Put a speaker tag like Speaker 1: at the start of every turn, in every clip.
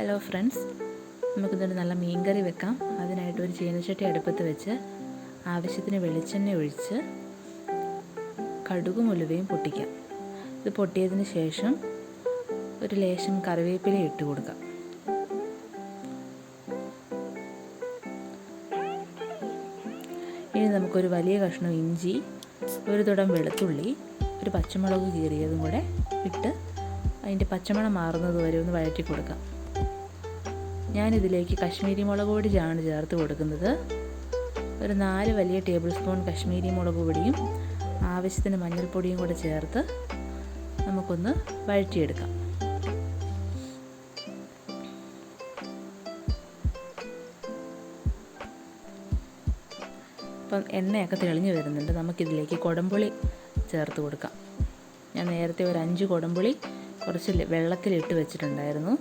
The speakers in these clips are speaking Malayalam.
Speaker 1: ഹലോ ഫ്രണ്ട്സ്, നമുക്കിതൊരു നല്ല മീൻകറി വെക്കാം. അതിനായിട്ട് ഒരു ചീനച്ചട്ടി അടുപ്പത്ത് വെച്ച് ആവശ്യത്തിന് വെളിച്ചെണ്ണ ഒഴിച്ച് കടുകും ഉലുവയും പൊട്ടിക്കാം. ഇത് പൊട്ടിയതിന് ശേഷം ഒരു ലേശം കറിവേപ്പില ഇട്ട് കൊടുക്കാം. ഇനി നമുക്കൊരു വലിയ കഷ്ണം ഇഞ്ചി, ഒരു തുടം വെളുത്തുള്ളി, ഒരു പച്ചമുളക് കീറിയതും കൂടെ ഇട്ട് അതിൻ്റെ പച്ചമണം മാറുന്നത് വരെ ഒന്ന് വഴറ്റി കൊടുക്കാം. ഞാനിതിലേക്ക് കശ്മീരി മുളക് പൊടിയാണ് ചേർത്ത് കൊടുക്കുന്നത്. ഒരു 4 വലിയ ടേബിൾ സ്പൂൺ കശ്മീരി മുളക് പൊടിയും ആവശ്യത്തിന് മഞ്ഞൾപ്പൊടിയും കൂടെ ചേർത്ത് നമുക്കൊന്ന് വഴറ്റിയെടുക്കാം. ഇപ്പം എണ്ണയൊക്കെ തെളിഞ്ഞ് വരുന്നുണ്ട്. നമുക്കിതിലേക്ക് കുടംപുളി ചേർത്ത് കൊടുക്കാം. ഞാൻ നേരത്തെ ഒരു 5 കുടംപുളി കുറച്ച് വെള്ളത്തിലിട്ട് വെച്ചിട്ടുണ്ടായിരുന്നു.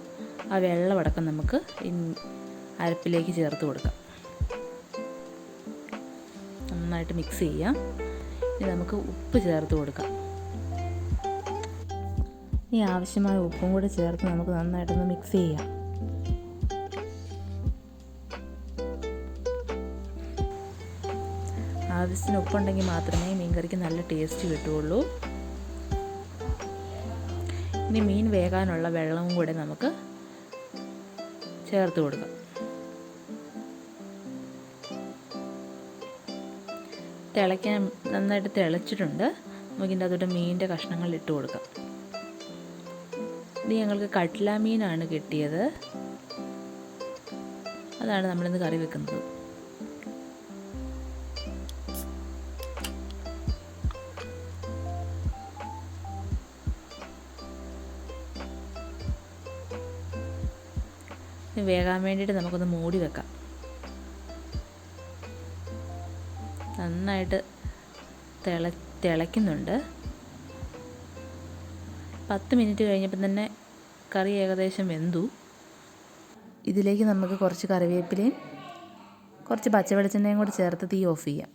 Speaker 1: ആ വെള്ളമടക്കം നമുക്ക് അരപ്പിലേക്ക് ചേർത്ത് കൊടുക്കാം. നന്നായിട്ട് മിക്സ് ചെയ്യാം. ഇനി നമുക്ക് ഉപ്പ് ചേർത്ത് കൊടുക്കാം. ഈ ആവശ്യമായ ഉപ്പും കൂടെ ചേർത്ത് നമുക്ക് നന്നായിട്ടൊന്ന് മിക്സ് ചെയ്യാം. ആവശ്യത്തിന് ഉപ്പുണ്ടെങ്കിൽ മാത്രമേ മീൻകറിക്ക് നല്ല ടേസ്റ്റ് കിട്ടുകയുള്ളൂ. ഇനി മീൻ വേകാനുള്ള വെള്ളവും കൂടെ നമുക്ക് ചേർത്ത് കൊടുക്കാം. നന്നായിട്ട് തിളച്ചിട്ടുണ്ട്. നമുക്കിൻ്റെ അതോടെ മീനിൻ്റെ കഷ്ണങ്ങൾ ഇട്ട് കൊടുക്കാം. ഇത് ഞങ്ങൾക്ക് കട്ട്ല മീനാണ് കിട്ടിയത്. അതാണ് നമ്മളിന്ന് കറി വെക്കുന്നത്. വേകാൻ വേണ്ടിയിട്ട് നമുക്കൊന്ന് മൂടി വെക്കാം. നന്നായിട്ട് തിളയ്ക്കുന്നുണ്ട്. 10 മിനിറ്റ് കഴിഞ്ഞപ്പോൾ തന്നെ കറി ഏകദേശം വെന്തു. ഇതിലേക്ക് നമുക്ക് കുറച്ച് കറിവേപ്പിലയും കുറച്ച് പച്ചവെളിച്ചെണ്ണയും കൂടി ചേർത്ത് തീ ഓഫ് ചെയ്യാം.